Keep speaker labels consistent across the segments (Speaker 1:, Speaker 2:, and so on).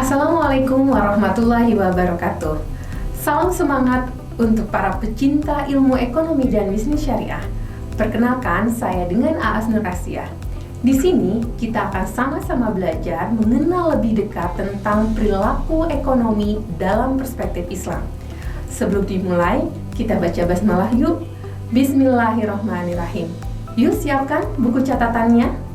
Speaker 1: Assalamualaikum warahmatullahi wabarakatuh. Salam semangat untuk para pecinta ilmu ekonomi dan bisnis syariah. Perkenalkan, saya dengan Aas Nur Asia. Di sini kita akan sama-sama belajar mengenal lebih dekat tentang perilaku ekonomi dalam perspektif Islam. Sebelum dimulai, kita baca basmalah yuk. Bismillahirrahmanirrahim. Yuk siapkan buku catatannya.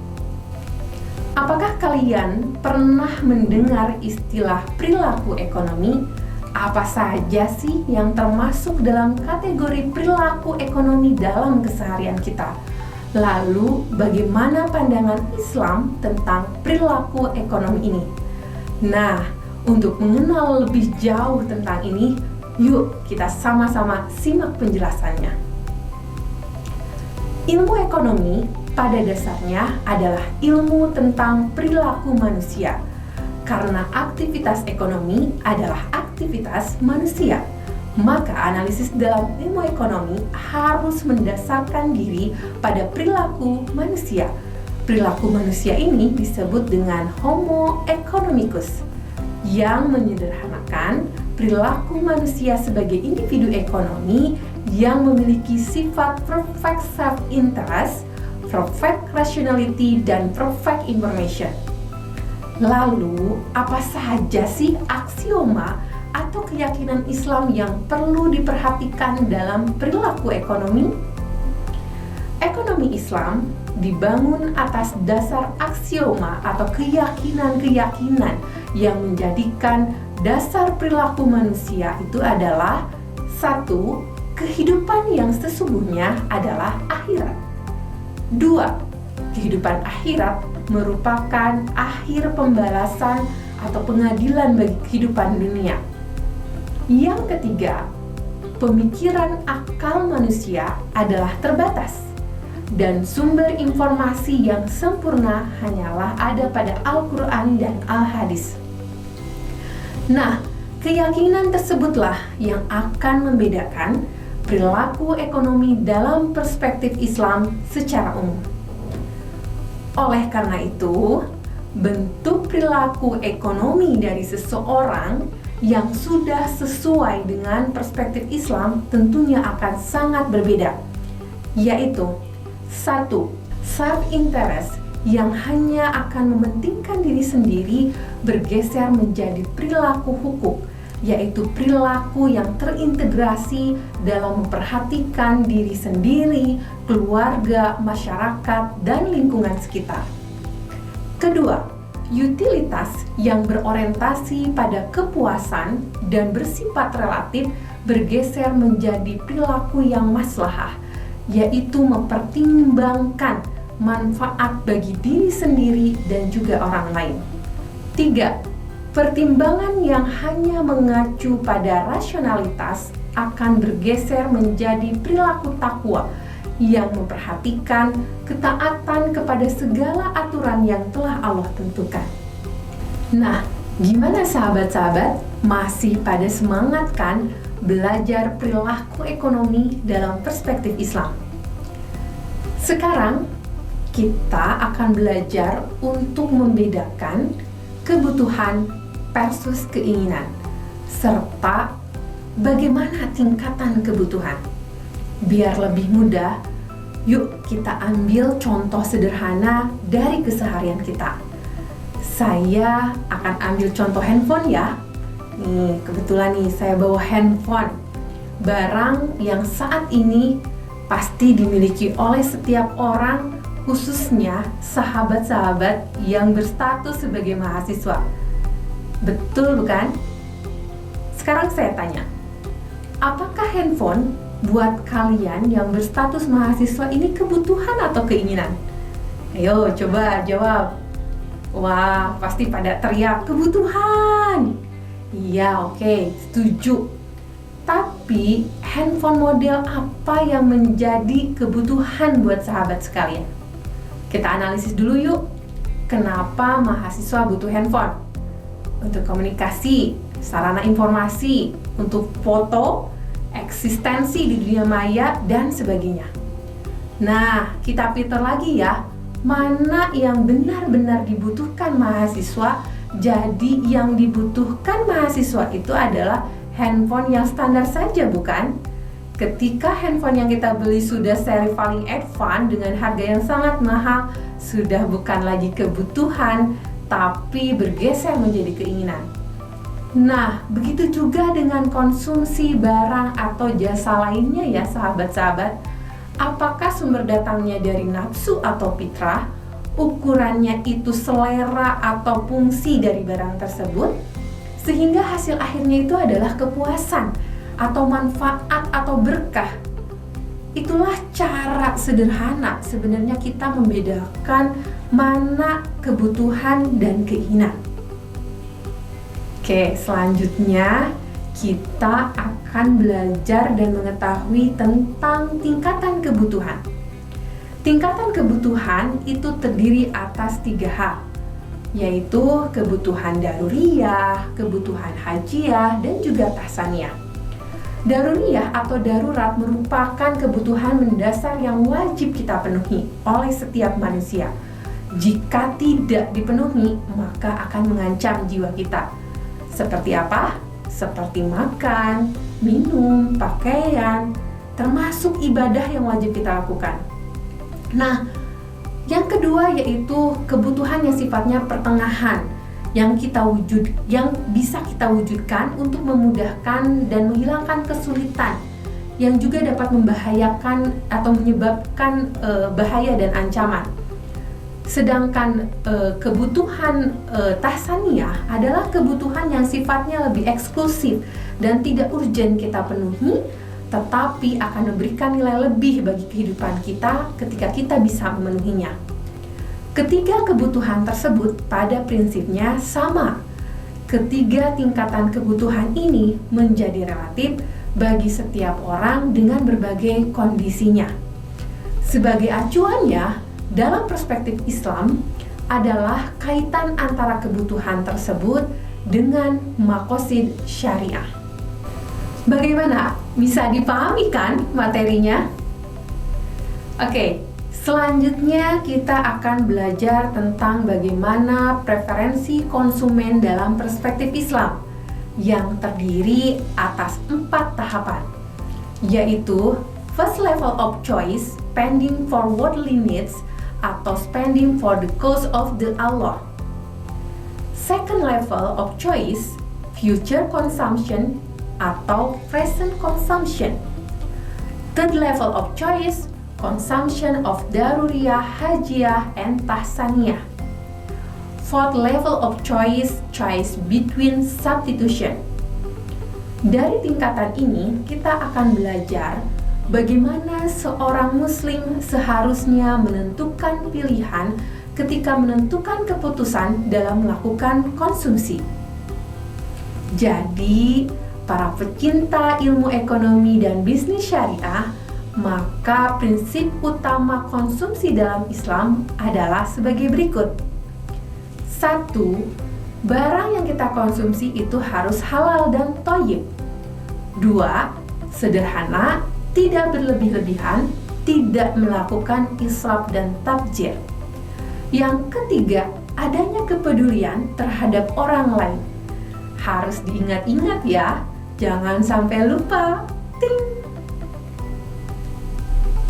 Speaker 1: Apakah kalian pernah mendengar istilah perilaku ekonomi? Apa saja sih yang termasuk dalam kategori perilaku ekonomi dalam keseharian kita? Lalu, bagaimana pandangan Islam tentang perilaku ekonomi ini? Nah, untuk mengenal lebih jauh tentang ini, yuk kita sama-sama simak penjelasannya. Ilmu ekonomi pada dasarnya adalah ilmu tentang perilaku manusia, karena aktivitas ekonomi adalah aktivitas manusia. Maka analisis dalam ilmu ekonomi harus mendasarkan diri pada perilaku manusia. Perilaku manusia ini disebut dengan Homo economicus, yang menyederhanakan perilaku manusia sebagai individu ekonomi yang memiliki sifat perfect self-interest, perfect rationality, dan perfect information. Lalu, apa saja sih aksioma atau keyakinan Islam yang perlu diperhatikan dalam perilaku ekonomi? Ekonomi Islam dibangun atas dasar aksioma atau keyakinan-keyakinan yang menjadikan dasar perilaku manusia itu adalah: 1. Kehidupan yang sesungguhnya adalah akhirat. 2. Kehidupan akhirat merupakan akhir pembalasan atau pengadilan bagi kehidupan dunia. Yang ketiga, pemikiran akal manusia adalah terbatas, dan sumber informasi yang sempurna hanyalah ada pada Al-Quran dan Al-Hadis. Nah, keyakinan tersebutlah yang akan membedakan perilaku ekonomi dalam perspektif Islam secara umum. Oleh karena itu, bentuk perilaku ekonomi dari seseorang yang sudah sesuai dengan perspektif Islam tentunya akan sangat berbeda, yaitu 1. Self-interest yang hanya akan mementingkan diri sendiri bergeser menjadi perilaku hukum, yaitu perilaku yang terintegrasi dalam memperhatikan diri sendiri, keluarga, masyarakat, dan lingkungan sekitar. Kedua, utilitas yang berorientasi pada kepuasan dan bersifat relatif bergeser menjadi perilaku yang maslahah, yaitu mempertimbangkan manfaat bagi diri sendiri dan juga orang lain. 3. Pertimbangan yang hanya mengacu pada rasionalitas akan bergeser menjadi perilaku takwa yang memperhatikan ketaatan kepada segala aturan yang telah Allah tentukan. Nah, gimana sahabat-sahabat? Masih pada semangat kan belajar perilaku ekonomi dalam perspektif Islam? Sekarang kita akan belajar untuk membedakan kebutuhan versus keinginan, serta bagaimana tingkatan kebutuhan. Biar lebih mudah, yuk kita ambil contoh sederhana dari keseharian kita. Saya akan ambil contoh handphone ya. Nih, kebetulan nih saya bawa handphone, barang yang saat ini pasti dimiliki oleh setiap orang, khususnya sahabat-sahabat yang berstatus sebagai mahasiswa. Betul bukan? Sekarang saya tanya, apakah handphone buat kalian yang berstatus mahasiswa ini kebutuhan atau keinginan? Ayo coba jawab. Wah, pasti pada teriak kebutuhan. Iya, oke, setuju. Tapi handphone model apa yang menjadi kebutuhan buat sahabat sekalian? Kita analisis dulu yuk. Kenapa mahasiswa butuh handphone? Untuk komunikasi, sarana informasi, untuk foto, eksistensi di dunia maya, dan sebagainya. Nah, kita filter lagi ya, mana yang benar-benar dibutuhkan mahasiswa Jadi yang dibutuhkan mahasiswa itu adalah handphone yang standar saja, bukan? Ketika handphone yang kita beli sudah seri paling advance dengan harga yang sangat mahal, sudah bukan lagi kebutuhan, tapi bergeser menjadi keinginan. Nah, begitu juga dengan konsumsi barang atau jasa lainnya ya sahabat-sahabat. Apakah sumber datangnya dari nafsu atau fitrah? Ukurannya itu selera atau fungsi dari barang tersebut? Sehingga hasil akhirnya itu adalah kepuasan atau manfaat atau berkah. Itulah cara sederhana sebenarnya kita membedakan mana kebutuhan dan keinginan. Oke, selanjutnya kita akan belajar dan mengetahui tentang tingkatan kebutuhan. Tingkatan kebutuhan itu terdiri atas 3 hal, yaitu kebutuhan daruriyah, kebutuhan hajiyah, dan juga tahsaniyah. Daruriyah atau darurat merupakan kebutuhan mendasar yang wajib kita penuhi oleh setiap manusia. Jika tidak dipenuhi, maka akan mengancam jiwa kita. Seperti apa? Seperti makan, minum, pakaian, termasuk ibadah yang wajib kita lakukan. Nah, yang kedua yaitu kebutuhan yang sifatnya pertengahan yang bisa kita wujudkan untuk memudahkan dan menghilangkan kesulitan yang juga dapat membahayakan atau menyebabkan bahaya dan ancaman. Sedangkan kebutuhan tahsaniyah adalah kebutuhan yang sifatnya lebih eksklusif dan tidak urgen kita penuhi, tetapi akan memberikan nilai lebih bagi kehidupan kita ketika kita bisa memenuhinya. Ketiga kebutuhan tersebut pada prinsipnya sama. Ketiga tingkatan kebutuhan ini menjadi relatif bagi setiap orang dengan berbagai kondisinya. Sebagai acuannya, dalam perspektif Islam adalah kaitan antara kebutuhan tersebut dengan maqasid syariah. Bagaimana? Bisa dipahami kan materinya? Oke, selanjutnya kita akan belajar tentang bagaimana preferensi konsumen dalam perspektif Islam yang terdiri atas 4 tahapan, yaitu first level of choice, spending for worldly needs atau spending for the cause of the Allah. Second level of choice, future consumption atau present consumption. Third level of choice, consumption of daruriyah, hajiyah, and tahsaniyah. Fourth level of choice between substitution. Dari tingkatan ini, kita akan belajar bagaimana seorang muslim seharusnya menentukan pilihan ketika menentukan keputusan dalam melakukan konsumsi. Jadi, para pecinta ilmu ekonomi dan bisnis syariah, maka prinsip utama konsumsi dalam Islam adalah sebagai berikut. 1. Barang yang kita konsumsi itu harus halal dan thayyib. 2. Sederhana, tidak berlebih-lebihan, tidak melakukan israf dan tabdzir. Yang ketiga, adanya kepedulian terhadap orang lain. Harus diingat-ingat ya, jangan sampai lupa. Ting.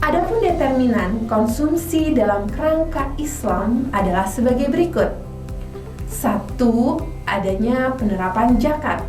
Speaker 1: Adapun determinan konsumsi dalam kerangka Islam adalah sebagai berikut. 1. Adanya penerapan zakat.